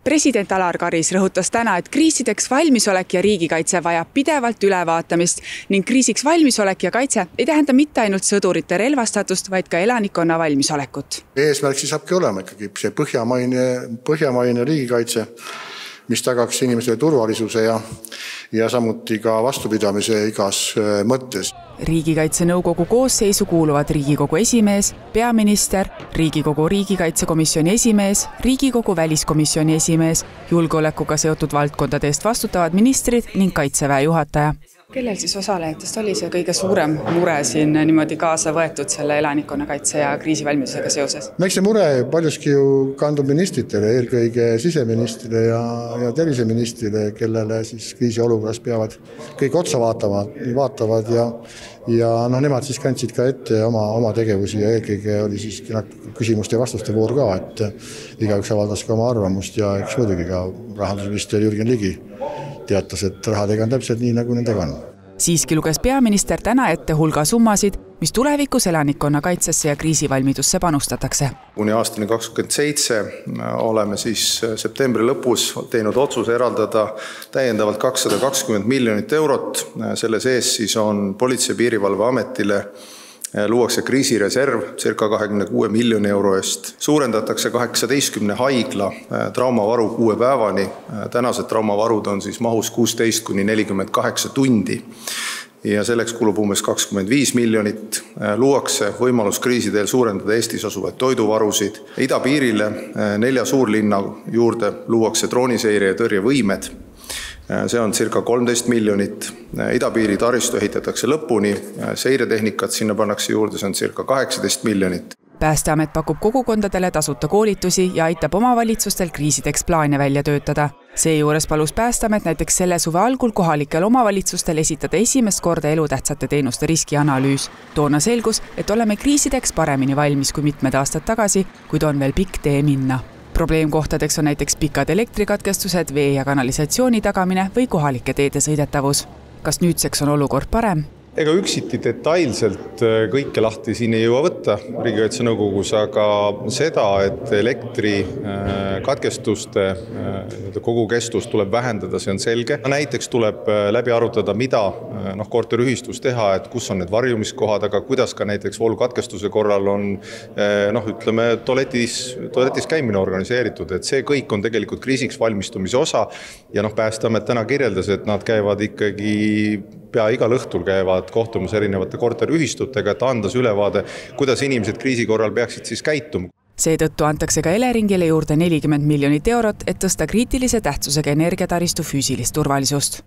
President Alar Karis rõhutas täna, et kriisideks valmisolek ja riigikaitse vajab pidevalt ülevaatamist ning kriisiks valmisolek ja kaitse ei tähenda mitte ainult sõdurite relvastatust, vaid ka elanikkonna valmisolekut. Eesmärk siis saabki olema ikkagi see põhjamaine riigikaitse, mis tagaks inimestele turvalisuse ja samuti ka vastupidamise igas mõttes. Riigikaitse nõukogu koosseisu kuuluvad Riigikogu esimees, peaminister, Riigikogu riigikaitsekomisjoni esimees, Riigikogu väliskomisjoni esimees, julgeolekuga seotud valdkondade eest vastutavad ministrid ning kaitseväe juhataja. Kellel siis osalejatest oli see kõige suurem mure siin niimoodi kaasa võetud selle elanikkonnakaitse ja kriisivalmidusega seoses? Eks see mure paljuski ju kandub ministritele, eelkõige siseministrile ja terviseministrile, kellele siis kriisiolukorras peavad kõik otsa vaatavad ja nemad siis kandsid ka ette oma tegevusi ja eelkõige oli siis küsimuste ja vastuste voor ka, et igaüks avaldas ka oma arvamust ja eks muidugi ka rahandusminister Jürgen Ligi teatas, et rahadega on täpselt nii, nagu nendega on. Siiski luges peaminister täna ette hulga summasid, mis tulevikus elanikkonna kaitsesse ja kriisivalmidusse panustatakse. Kuni aastani 2027 oleme siis septembri lõpus teinud otsuse eraldada täiendavalt 220 miljonit eurot. Selle sees siis on Politsei- ja Piirivalveametile luuakse kriisireserv circa 26 miljoni euro eest. Suurendatakse 18 haigla traumavaru 6 päevani. Tänased traumavarud on siis mahus 16–48 tundi. Ja selleks kulub umbes 25 miljonit. Luuakse võimalus kriisidel suurendada Eestis asuvaid toiduvarusid. Idapiirile 4 suurlinna juurde luuakse drooniseire ja tõrjevõimed. See on circa 13 miljonit. Idapiiri taristu ehitatakse lõpuni, seiretehnikat sinna pannakse juurde, see on circa 18 miljonit. Päästeamet pakub kogukondadele tasuta koolitusi ja aitab omavalitsustel kriisideks plaane välja töötada. Seejuures palus Päästeamet näiteks selle suve algul kohalikel omavalitsustel esitada esimest korda elutähtsate teenuste riskianalüüs. Toona selgus, et oleme kriisideks paremini valmis kui mitmed aastad tagasi, kuid on veel pikk tee minna. Probleemkohtadeks on näiteks pikad elektrikatkestused, vee- ja kanalisatsiooni tagamine või kohalike teede sõidetavus. Kas nüüdseks on olukord parem? Ega üksiti detailselt kõike lahti siin ei jõua võtta Riigikaitse nõukogus, aga seda, et elektri katkestuste kogukestus tuleb vähendada, see on selge. Näiteks tuleb läbi arutada, mida korteriühistus teha, et kus on need varjumiskohad, aga kuidas ka näiteks voolukatkestuse korral on tualetis käimine organiseeritud. Et see kõik on tegelikult kriisiks valmistumise osa ja Päästeamet täna kirjeldas, et nad käivad ikkagi pea igal õhtul käivad kohtumas erinevate korteriühistutega, et andas ülevaade, kuidas inimesed kriisi korral peaksid siis käituma. Seetõttu antakse ka Eleringile juurde 40 miljonit eurot, et tõsta kriitilise tähtsusega energiataristu füüsilist turvalisust.